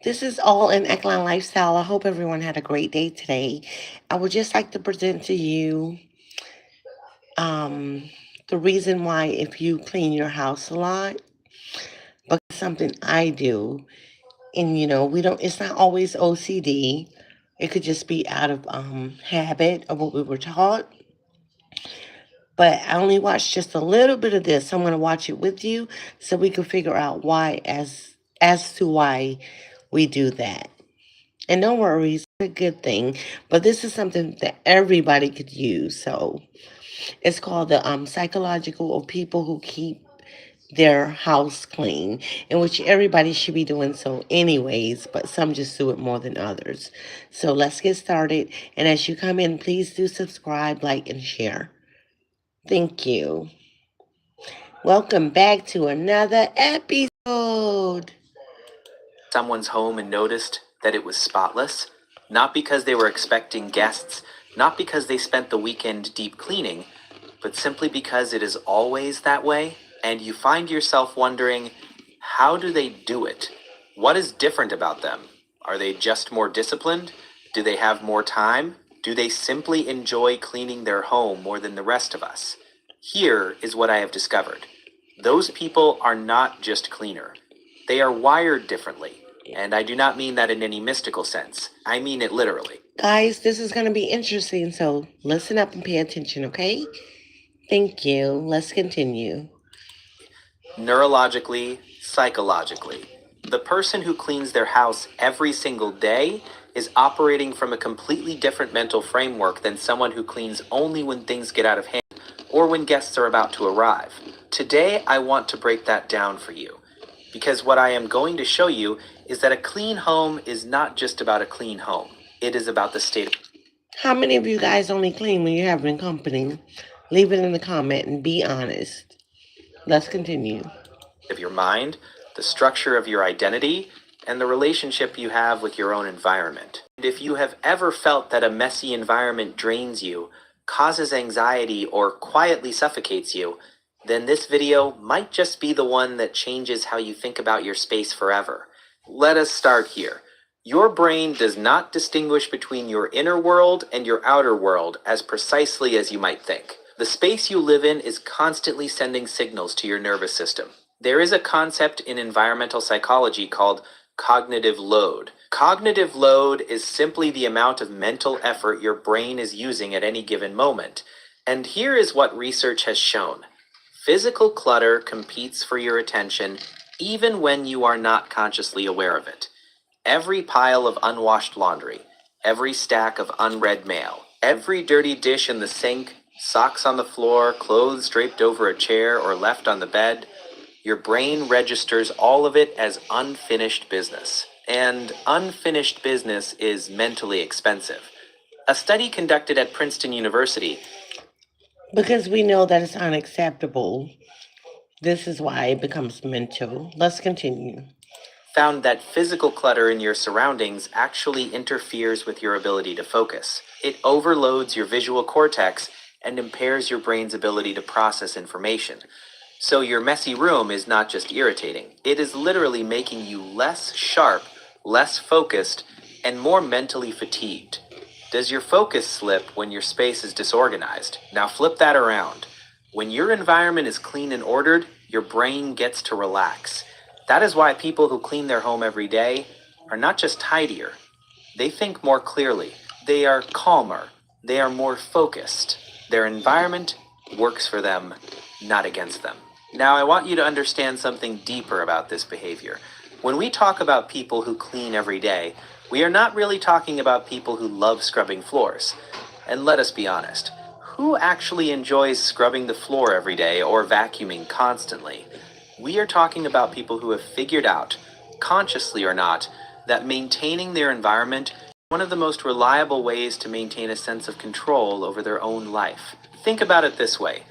This is all in Eckline Lifestyle. I hope everyone had a great day today. I would just like to present to you um, the reason why if you clean your house a lot, but something I do, and we don't. It's not always OCD. It could just be out of habit of what we were taught. But I only watched just a little bit of this. So I'm going to watch it with you so we can figure out why as to why we do that. And no worries, it's a good thing. But this is something that everybody could use. So it's called the psychological of people who keep their house clean, in which everybody should be doing so anyways, but some just do it more than others. So let's get started. And as you come in, please do subscribe, like, and share. Thank you. Welcome back to another episode. Someone's home and noticed that it was spotless, not because they were expecting guests, not because they spent the weekend deep cleaning, but simply because it is always that way, and you find yourself wondering, how do they do it? What is different about them? Are they just more disciplined? Do they have more time? Do they simply enjoy cleaning their home more than the rest of us? Here is what I have discovered. Those people are not just cleaner. They are wired differently, and I do not mean that in any mystical sense. I mean it literally. Guys, this is going to be interesting, so listen up and pay attention, okay? Thank you. Let's continue. Neurologically, psychologically. The person who cleans their house every single day is operating from a completely different mental framework than someone who cleans only when things get out of hand or when guests are about to arrive. Today, I want to break that down for you, because what I am going to show you is that a clean home is not just about a clean home. It is about the state How many of you guys only clean when you're having company? Leave it in the comment and be honest. Let's continue. of your mind, the structure of your identity, and the relationship you have with your own environment. And if you have ever felt that a messy environment drains you, causes anxiety, or quietly suffocates you, then this video might just be the one that changes how you think about your space forever. Let us start here. Your brain does not distinguish between your inner world and your outer world as precisely as you might think. The space you live in is constantly sending signals to your nervous system. There is a concept in environmental psychology called cognitive load. Cognitive load is simply the amount of mental effort your brain is using at any given moment. And here is what research has shown. Physical clutter competes for your attention even when you are not consciously aware of it. Every pile of unwashed laundry, every stack of unread mail, every dirty dish in the sink, socks on the floor, clothes draped over a chair or left on the bed, your brain registers all of it as unfinished business. And unfinished business is mentally expensive. A study conducted at Princeton University Because we know that it's unacceptable. This is why it becomes mental. Let's continue. found that physical clutter in your surroundings actually interferes with your ability to focus. It overloads your visual cortex and impairs your brain's ability to process information. So your messy room is not just irritating, it is literally making you less sharp, less focused, and more mentally fatigued. Does your focus slip when your space is disorganized? Now flip that around. When your environment is clean and ordered, your brain gets to relax. That is why people who clean their home every day are not just tidier. They think more clearly. They are calmer. They are more focused. Their environment works for them, not against them. Now, I want you to understand something deeper about this behavior. When we talk about people who clean every day, we are not really talking about people who love scrubbing floors. And let us be honest, who actually enjoys scrubbing the floor every day or vacuuming constantly? We are talking about people who have figured out, consciously or not, that maintaining their environment is one of the most reliable ways to maintain a sense of control over their own life. Think about it this way.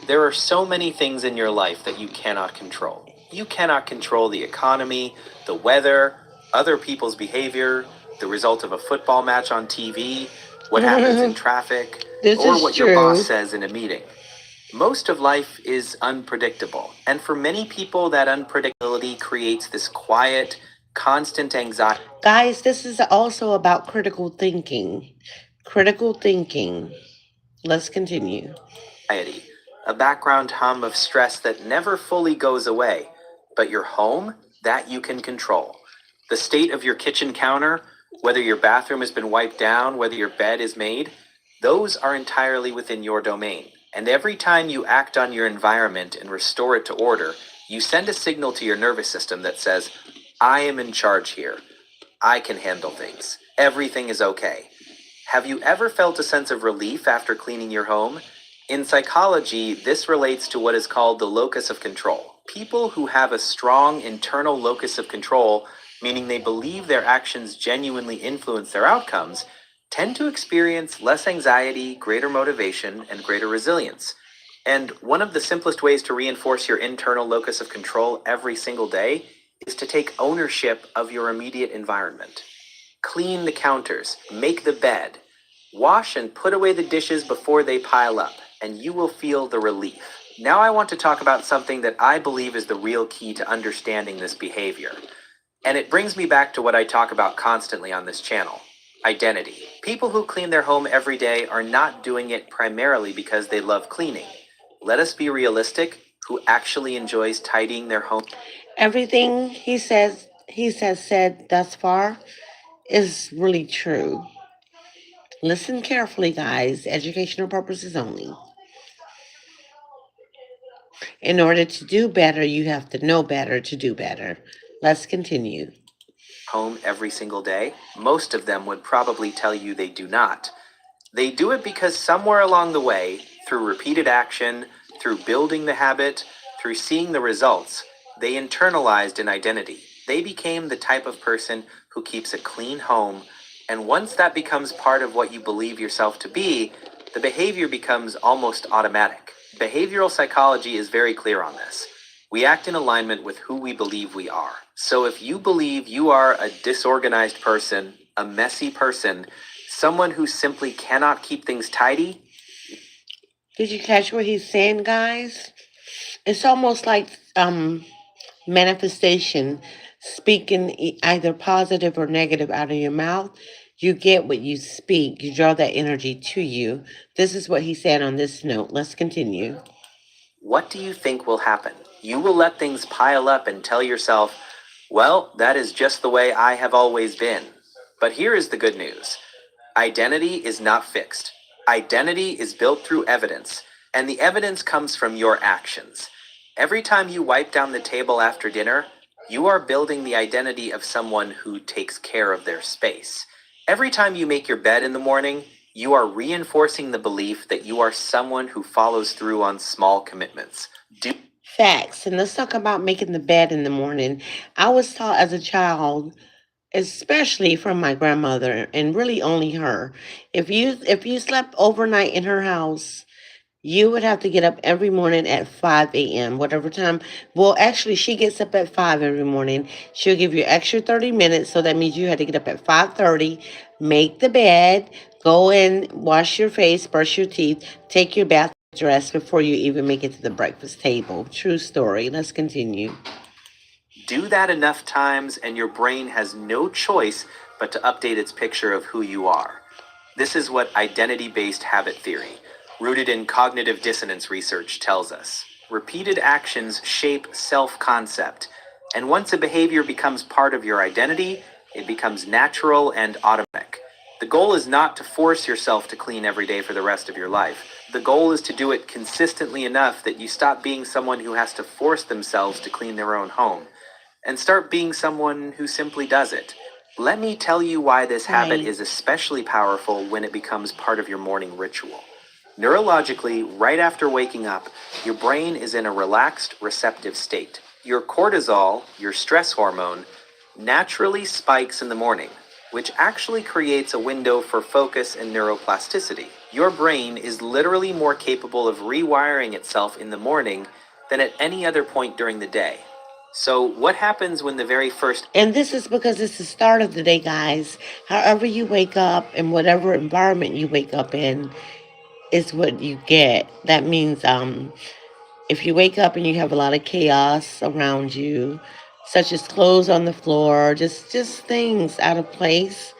There are so many things in your life that you cannot control. You cannot control the economy, the weather, other people's behavior, the result of a football match on TV, what happens in traffic, This or is what your boss true. says in a meeting. Most of life is unpredictable, and for many people, that unpredictability creates this quiet, constant anxiety. Guys, this is also about critical thinking. Critical thinking. Let's continue. A background hum of stress that never fully goes away, but your home, that you can control. The state of your kitchen counter, whether your bathroom has been wiped down, whether your bed is made, those are entirely within your domain. And every time you act on your environment and restore it to order, you send a signal to your nervous system that says, I am in charge here. I can handle things. Everything is okay. Have you ever felt a sense of relief after cleaning your home? In psychology, this relates to what is called the locus of control. People who have a strong internal locus of control, meaning they believe their actions genuinely influence their outcomes, tend to experience less anxiety, greater motivation, and greater resilience. And one of the simplest ways to reinforce your internal locus of control every single day is to take ownership of your immediate environment. Clean the counters, make the bed, wash and put away the dishes before they pile up, and you will feel the relief. Now I want to talk about something that I believe is the real key to understanding this behavior. And it brings me back to what I talk about constantly on this channel: identity. People who clean their home every day are not doing it primarily because they love cleaning. Let us be realistic. Who actually enjoys tidying their home? Everything he has said thus far is really true. Listen carefully, guys. Educational purposes only. In order to do better, you have to know better to do better. Let's continue. Home every single day? Most of them would probably tell you they do not. They do it because somewhere along the way, through repeated action, through building the habit, through seeing the results, they internalized an identity. They became the type of person who keeps a clean home, and once that becomes part of what you believe yourself to be, the behavior becomes almost automatic. Behavioral psychology is very clear on this. We act in alignment with who we believe we are. So if you believe you are a disorganized person, a messy person, someone who simply cannot keep things tidy. Did you catch what he's saying, guys? It's almost like manifestation, speaking either positive or negative out of your mouth. You get what you speak. You draw that energy to you. This is what he said on this note. Let's continue. What do you think will happen? You will let things pile up and tell yourself, well, that is just the way I have always been. But here is the good news. Identity is not fixed. Identity is built through evidence, and the evidence comes from your actions. Every time you wipe down the table after dinner, you are building the identity of someone who takes care of their space. Every time you make your bed in the morning, you are reinforcing the belief that you are someone who follows through on small commitments. Facts. And let's talk about making the bed in the morning. I was taught as a child, especially from my grandmother, and really only her. If you slept overnight in her house, you would have to get up every morning at 5 a.m., whatever time. Well, actually, she gets up at 5 every morning. She'll give you extra 30 minutes, so that means you had to get up at 5:30, make the bed, go in, wash your face, brush your teeth, take your bath, dress before you even make it to the breakfast table. True story. Let's continue. Do that enough times, and your brain has no choice but to update its picture of who you are. This is what identity-based habit theory, rooted in cognitive dissonance research, tells us. Repeated actions shape self-concept, and once a behavior becomes part of your identity, it becomes natural and automatic. The goal is not to force yourself to clean every day for the rest of your life. The goal is to do it consistently enough that you stop being someone who has to force themselves to clean their own home, and start being someone who simply does it. Let me tell you why this habit Right. is especially powerful when it becomes part of your morning ritual. Neurologically, right after waking up, your brain is in a relaxed, receptive state. Your cortisol, your stress hormone, naturally spikes in the morning, which actually creates a window for focus and neuroplasticity. Your brain is literally more capable of rewiring itself in the morning than at any other point during the day. So, what happens when the very first And this is because it's the start of the day, guys. However you wake up and whatever environment you wake up in is what you get. That means if you wake up and you have a lot of chaos around you, such as clothes on the floor, just things out of place.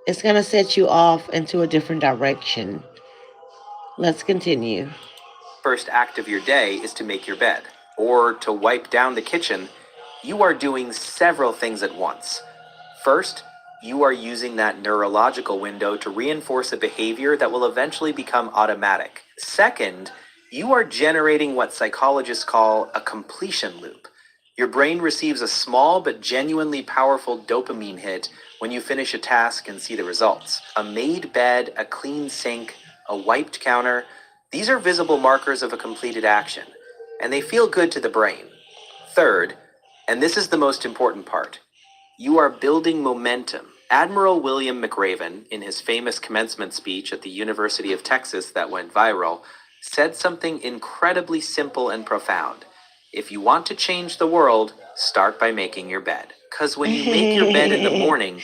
It's going to set you off into a different direction. Let's continue. First act of your day is to make your bed or to wipe down the kitchen, you are doing several things at once. First, you are using that neurological window to reinforce a behavior that will eventually become automatic. Second, you are generating what psychologists call a completion loop. Your brain receives a small but genuinely powerful dopamine hit when you finish a task and see the results. A made bed, a clean sink, a wiped counter, these are visible markers of a completed action, and they feel good to the brain. Third, and this is the most important part, you are building momentum. Admiral William McRaven, in his famous commencement speech at the University of Texas that went viral, said something incredibly simple and profound. If you want to change the world, start by making your bed. Because when you make your bed in the morning,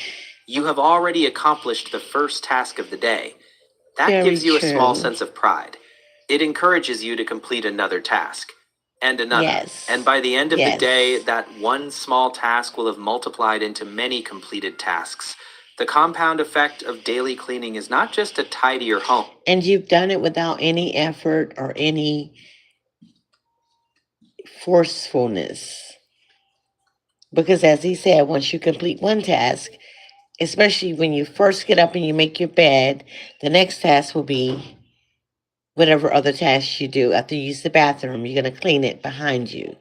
you have already accomplished the first task of the day. That Very gives you a small true. sense of pride. It encourages you to complete another task and another. And Yes. by the end of the day, Yes. that one small task will have multiplied into many completed tasks. The compound effect of daily cleaning is not just to tidy your home. And you've done it without any effort or any forcefulness. Because as he said, once you complete one task, especially when you first get up and you make your bed, the next task will be whatever other tasks you do. After you use the bathroom, you're going to clean it behind you.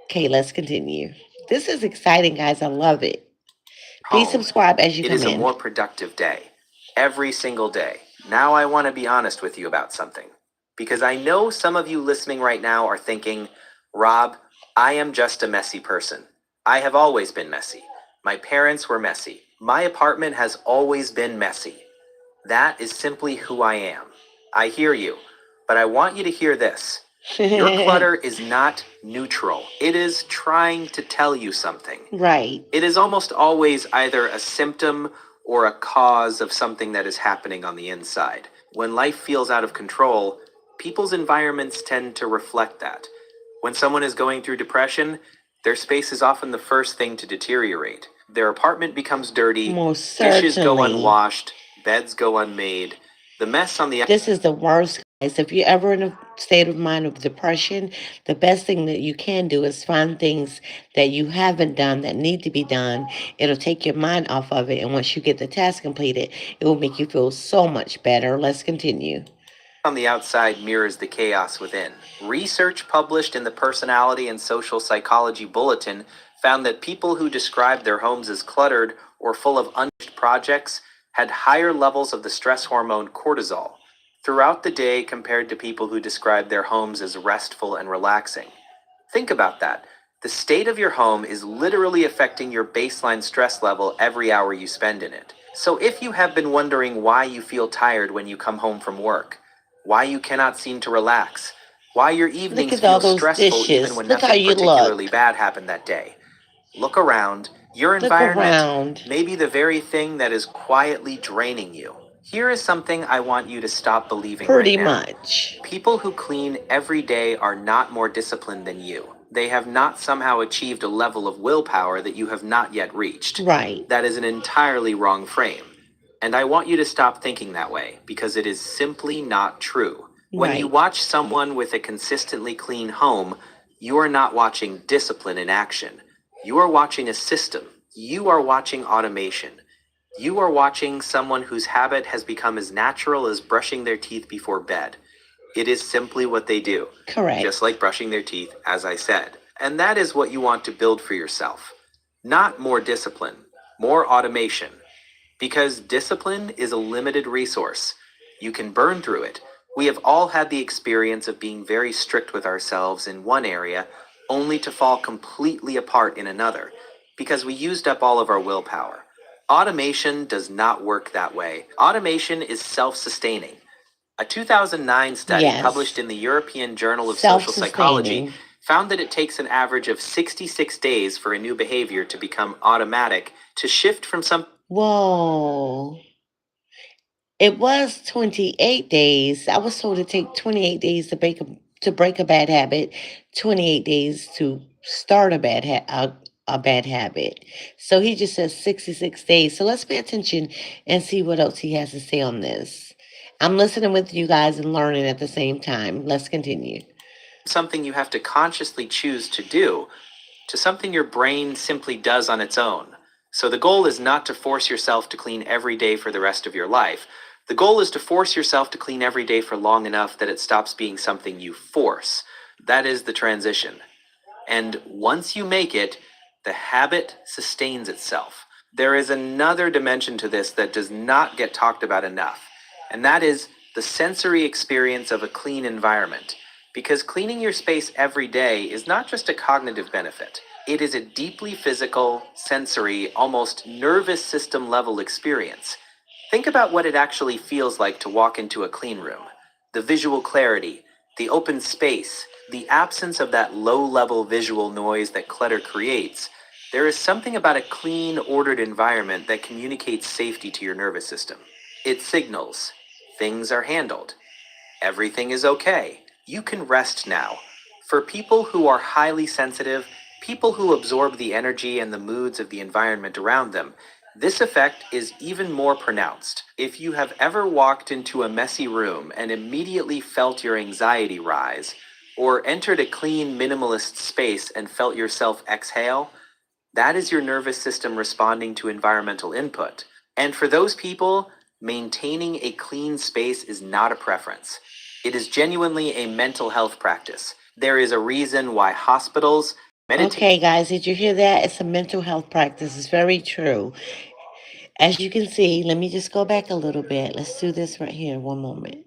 Okay, let's continue. This is exciting, guys. I love it. Please Home. subscribe as you It come is a in. more productive day. Every single day. Now I want to be honest with you about something. Because I know some of you listening right now are thinking, Rob, I am just a messy person. I have always been messy. My parents were messy. My apartment has always been messy. That is simply who I am. I hear you, but I want you to hear this. Your clutter is not neutral. It is trying to tell you something. Right. It is almost always either a symptom or a cause of something that is happening on the inside. When life feels out of control, people's environments tend to reflect that. When someone is going through depression, their space is often the first thing to deteriorate. Their apartment becomes dirty, Most dishes go certainly. unwashed, beds go unmade. The mess on the This is the worst, guys. If you're ever in a state of mind of depression, the best thing that you can do is find things that you haven't done that need to be done. It'll take your mind off of it. And once you get the task completed, it will make you feel so much better. Let's continue. on the outside mirrors the chaos within. Research published in the Personality and Social Psychology Bulletin found that people who described their homes as cluttered or full of unfinished projects had higher levels of the stress hormone cortisol throughout the day compared to people who described their homes as restful and relaxing. Think about that. The state of your home is literally affecting your baseline stress level every hour you spend in it. So if you have been wondering why you feel tired when you come home from work, why you cannot seem to relax, why your Look evenings at all feel those stressful even dishes. when Look how nothing you particularly look. bad happened that day, look around. Your Look environment around. may be the very thing that is quietly draining you. Here is something I want you to stop believing right Pretty now. much. People who clean every day are not more disciplined than you. They have not somehow achieved a level of willpower that you have not yet reached. Right. That is an entirely wrong frame. And I want you to stop thinking that way because it is simply not true. When you Right. watch someone with a consistently clean home, you are not watching discipline in action. You are watching a system. You are watching automation. You are watching someone whose habit has become as natural as brushing their teeth before bed. It is simply what they do, Correct. just like brushing their teeth, as I said. And that is what you want to build for yourself. Not more discipline, more automation. Because discipline is a limited resource. You can burn through it. We have all had the experience of being very strict with ourselves in one area, only to fall completely apart in another, because we used up all of our willpower. Automation does not work that way. Automation is self sustaining. A 2009 study published Yes. in the European Journal of Self Social Psychology sustaining. found that it takes an average of 66 days for a new behavior to become automatic, to shift from some. Whoa. It was 28 days. I was told to take 28 days to break a bad habit, 28 days to start a bad habit. So he just says 66 days. So let's pay attention and see what else he has to say on this. I'm listening with you guys and learning at the same time. Let's continue. Something you have to consciously choose to do, to something your brain simply does on its own. So the goal is not to force yourself to clean every day for the rest of your life. The goal is to force yourself to clean every day for long enough that it stops being something you force. That is the transition. And once you make it, the habit sustains itself. There is another dimension to this that does not get talked about enough, and that is the sensory experience of a clean environment. Because cleaning your space every day is not just a cognitive benefit, it is a deeply physical, sensory, almost nervous system level experience. Think about what it actually feels like to walk into a clean room. The visual clarity, the open space, the absence of that low-level visual noise that clutter creates. There is something about a clean, ordered environment that communicates safety to your nervous system. It signals, things are handled. Everything is okay. You can rest now. For people who are highly sensitive, people who absorb the energy and the moods of the environment around them, this effect is even more pronounced. If you have ever walked into a messy room and immediately felt your anxiety rise, or entered a clean, minimalist space and felt yourself exhale, that is your nervous system responding to environmental input. And for those people, maintaining a clean space is not a preference. It is genuinely a mental health practice. There is a reason why hospitals, Okay, guys, did you hear that? It's a mental health practice. It's very true. As you can see, let me just go back a little bit. Let's do this right here. One moment.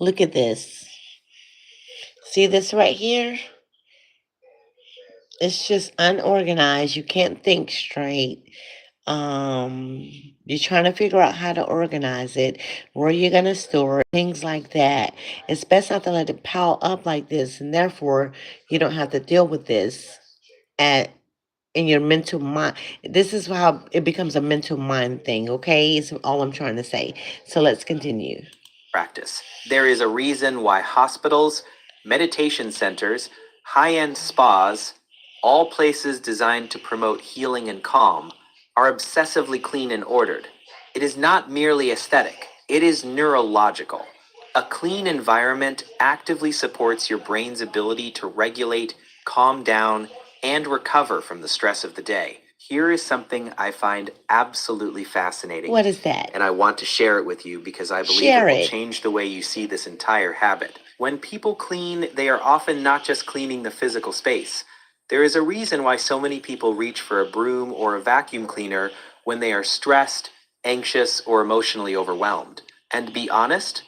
Look at this. See this right here? It's just unorganized. You can't think straight. Um, you're trying to figure out how to organize it, where you're gonna store it, things like that. It's best not to let it pile up like this, and therefore you don't have to deal with this at in your mental mind. This is how it becomes a mental mind thing, okay? Is all I'm trying to say. So let's continue. practice. There is a reason why hospitals, meditation centers, high-end spas, all places designed to promote healing and calm, are obsessively clean and ordered. It is not merely aesthetic, it is neurological. A clean environment actively supports your brain's ability to regulate, calm down, and recover from the stress of the day. Here is something I find absolutely fascinating. What is that? And I want to share it with you because I believe Share it will it. change the way you see this entire habit. When people clean, they are often not just cleaning the physical space. There is a reason why so many people reach for a broom or a vacuum cleaner when they are stressed, anxious, or emotionally overwhelmed. And be honest,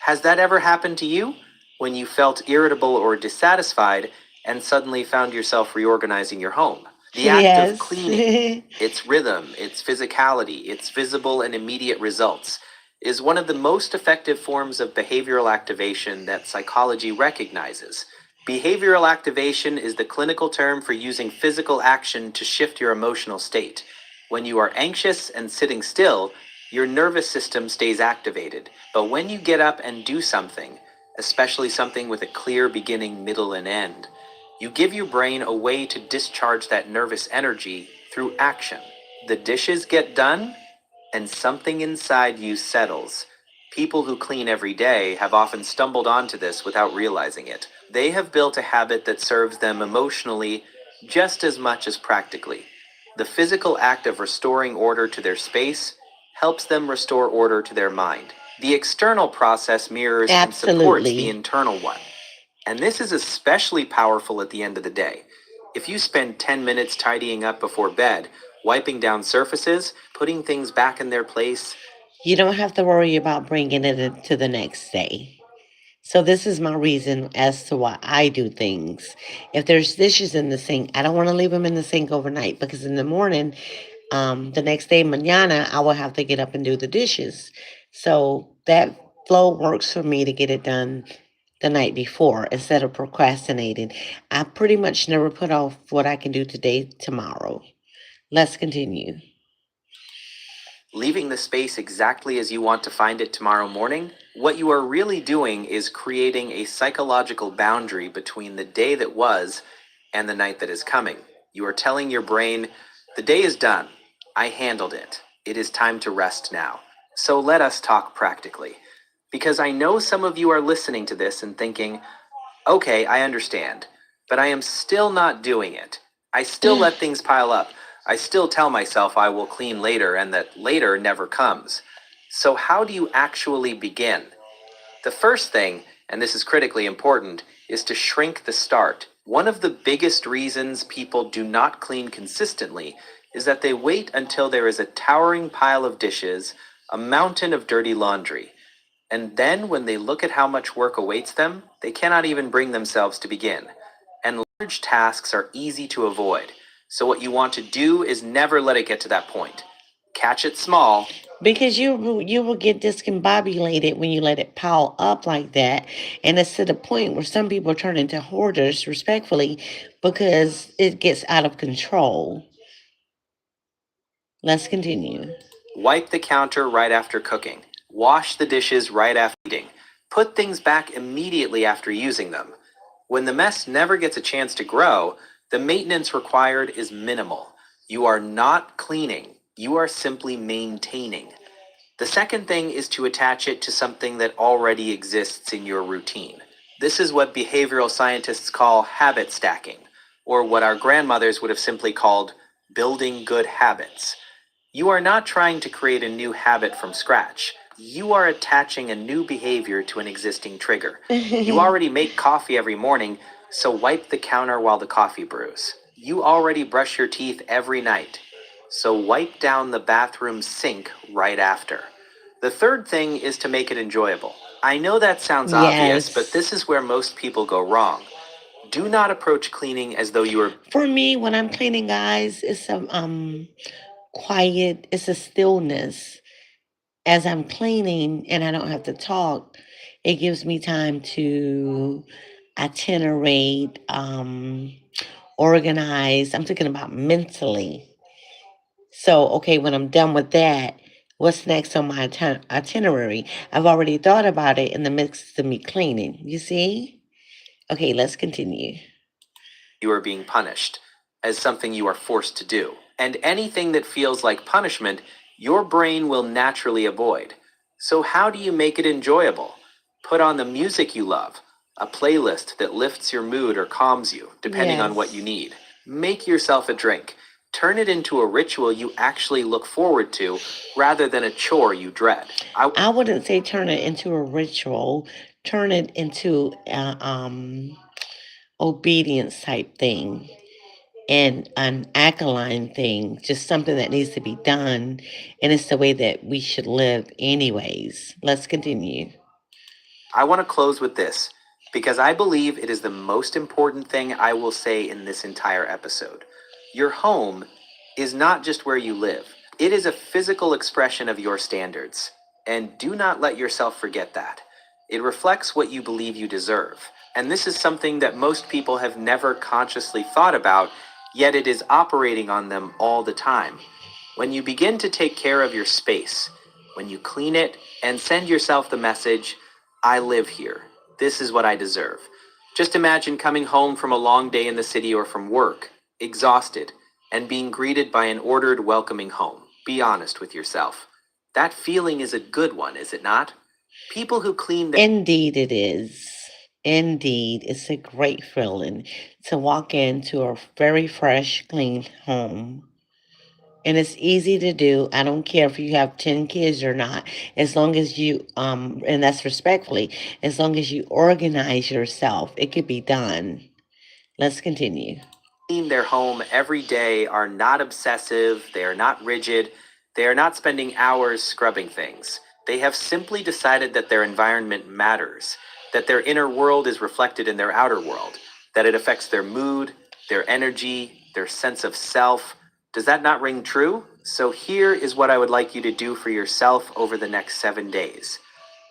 has that ever happened to you? When you felt irritable or dissatisfied and suddenly found yourself reorganizing your home? The act of Yes. cleaning, its rhythm, its physicality, its visible and immediate results, is one of the most effective forms of behavioral activation that psychology recognizes. Behavioral activation is the clinical term for using physical action to shift your emotional state. When you are anxious and sitting still, your nervous system stays activated. But when you get up and do something, especially something with a clear beginning, middle, and end, you give your brain a way to discharge that nervous energy through action. The dishes get done, and something inside you settles. People who clean every day have often stumbled onto this without realizing it. They have built a habit that serves them emotionally just as much as practically. The physical act of restoring order to their space helps them restore order to their mind. The external process mirrors and supports the Absolutely. internal one. And this is especially powerful at the end of the day. If you spend 10 minutes tidying up before bed, wiping down surfaces, putting things back in their place, You don't have to worry about bringing it into the next day. So this is my reason as to why I do things. If there's dishes in the sink, I don't want to leave them in the sink overnight because in the morning, the next day, mañana, I will have to get up and do the dishes. So that flow works for me to get it done the night before instead of procrastinating. I pretty much never put off what I can do today, tomorrow. Let's continue. leaving the space exactly as you want to find it tomorrow morning, What you are really doing is creating a psychological boundary between the day that was and the night that is coming. You are telling your brain, the day is done. I handled it. It is time to rest now. So let us talk practically. Because I know some of you are listening to this and thinking, okay, I understand, but I am still not doing it. I still let things pile up. I still tell myself I will clean later and that later never comes. So, how do you actually begin? The first thing, and this is critically important, is to shrink the start. One of the biggest reasons people do not clean consistently is that they wait until there is a towering pile of dishes, a mountain of dirty laundry. And then when they look at how much work awaits them, they cannot even bring themselves to begin. And large tasks are easy to avoid. So what you want to do is never let it get to that point. Catch it small. Because you will get discombobulated when you let it pile up like that, and it's to the point where some people turn into hoarders, respectfully, because it gets out of control. Let's continue. Wipe the counter right after cooking. Wash the dishes right after eating. Put things back immediately after using them. When the mess never gets a chance to grow, the maintenance required is minimal. You are not cleaning, you are simply maintaining. The second thing is to attach it to something that already exists in your routine. This is what behavioral scientists call habit stacking, or what our grandmothers would have simply called building good habits. You are not trying to create a new habit from scratch. You are attaching a new behavior to an existing trigger. You already make coffee every morning, so wipe the counter while the coffee brews. You already brush your teeth every night, so wipe down the bathroom sink right after. The third thing is to make it enjoyable. I know that sounds obvious, but Yes. this is where most people go wrong. Do not approach cleaning as though you are. For me, when I'm cleaning, guys, it's a quiet, it's a stillness. As I'm cleaning and I don't have to talk, it gives me time to itinerate, organize. I'm thinking about mentally. So, okay, when I'm done with that, what's next on my itinerary? I've already thought about it in the midst of me cleaning. You see? Okay, let's continue. You are being punished, as something you are forced to do. And anything that feels like punishment, your brain will naturally avoid. So, how do you make it enjoyable? Put on the music you love, a playlist that lifts your mood or calms you, depending on what you Yes. need. Make yourself a drink. Turn it into a ritual you actually look forward to rather than a chore you dread. I wouldn't say turn it into a ritual, turn it into obedience type thing and an alkaline thing, just something that needs to be done. And it's the way that we should live, anyways. Let's continue. I want to close with this because I believe it is the most important thing I will say in this entire episode. Your home is not just where you live, it is a physical expression of your standards. And do not let yourself forget that. It reflects what you believe you deserve. And this is something that most people have never consciously thought about, yet it is operating on them all the time. When you begin to take care of your space, when you clean it and send yourself the message, I live here. This is what I deserve. Just imagine coming home from a long day in the city or from work, exhausted, and being greeted by an ordered, welcoming home. Be honest with yourself. That feeling is a good one, is it not? People who clean their Indeed, it is. Indeed, it's a great feeling to walk into a very fresh, clean home. And it's easy to do. I don't care if you have 10 kids or not. As long as you, and that's respectfully, as long as you organize yourself, it could be done. Let's continue. clean their home every day are not obsessive, they are not rigid, they are not spending hours scrubbing things. They have simply decided that their environment matters, that their inner world is reflected in their outer world, that it affects their mood, their energy, their sense of self. Does that not ring true? So here is what I would like you to do for yourself over the next 7 days.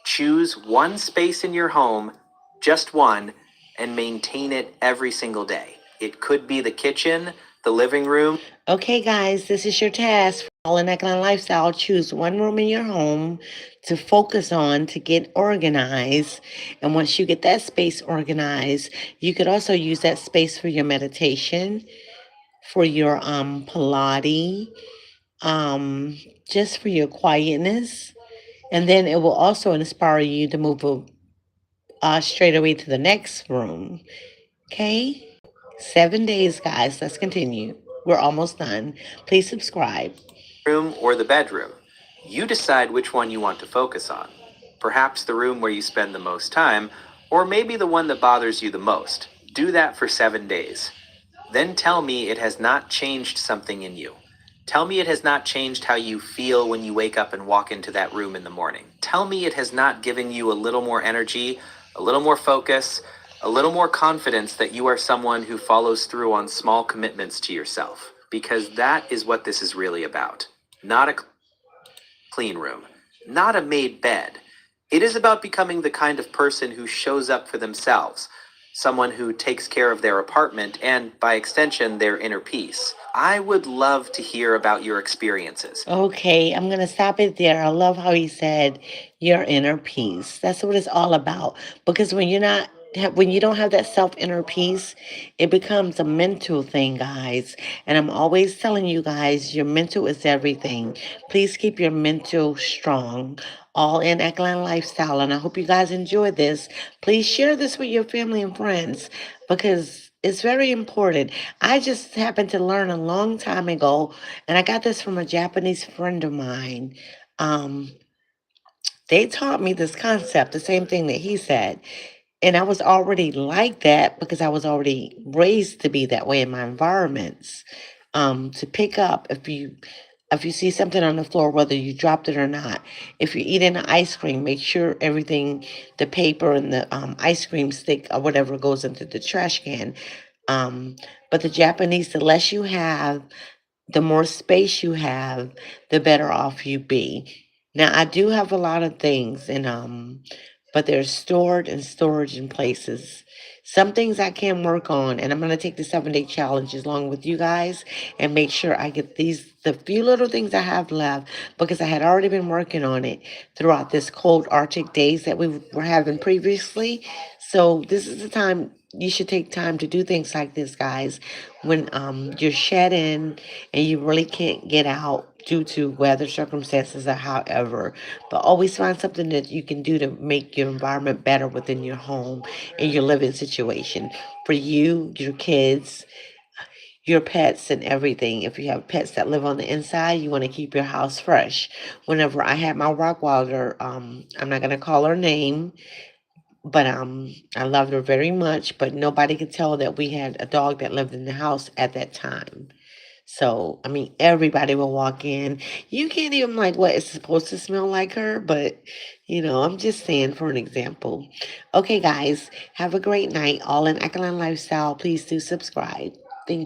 Choose one space in your home, just one, and maintain it every single day. It could be the kitchen, the living room. Okay, guys, this is your task for All in Economic Lifestyle, choose one room in your home to focus on to get organized. And once you get that space organized, you could also use that space for your meditation, for your Pilates, um, just for your quietness. And then it will also inspire you to move straight away to the next room. Okay? 7 days, guys. Let's continue. We're almost done. Please subscribe. Room or the bedroom. You decide which one you want to focus on. Perhaps the room where you spend the most time, or maybe the one that bothers you the most. Do that for 7 days. Then tell me it has not changed something in you. Tell me it has not changed how you feel when you wake up and walk into that room in the morning. Tell me it has not given you a little more energy, a little more focus, a little more confidence that you are someone who follows through on small commitments to yourself. Because that is what this is really about. Not a clean room, not a made bed. It is about becoming the kind of person who shows up for themselves, someone who takes care of their apartment and, by extension, their inner peace. I would love to hear about your experiences. Okay, I'm going to stop it there. I love how he said your inner peace. That's what it's all about. Because when you don't have that self inner peace, it becomes a mental thing, guys. And I'm always telling you guys, your mental is everything. Please keep your mental strong. All in Eckline Lifestyle. And I hope you guys enjoy this. Please share this with your family and friends because it's very important. I just happened to learn a long time ago, and I got this from a Japanese friend of mine. Um, they taught me this concept, the same thing that he said. And I was already like that because I was already raised to be that way in my environments. To pick up if you see something on the floor, whether you dropped it or not. If you're eating an ice cream, make sure everything, the paper and the ice cream stick or whatever goes into the trash can. Um, but the Japanese, the less you have, the more space you have, the better off you be. Now, I do have a lot of things, and but they're stored in storage in places. Some things I can work on, and I'm gonna take the 7 day challenge along with you guys and make sure I get the few little things I have left because I had already been working on it throughout this cold Arctic days that we were having previously. So this is the time you should take time to do things like this, guys. When you're shed in and you really can't get out due to weather circumstances or however, but always find something that you can do to make your environment better within your home and your living situation for you, your kids, your pets, and everything. If you have pets that live on the inside, you want to keep your house fresh. Whenever I had my Rottweiler, I'm not gonna call her name, but I loved her very much, but nobody could tell that we had a dog that lived in the house at that time. So, I mean, everybody will walk in. You can't even like what it's supposed to smell like her, but I'm just saying for an example. Okay, guys, have a great night. All in Ecoline Lifestyle. Please do subscribe.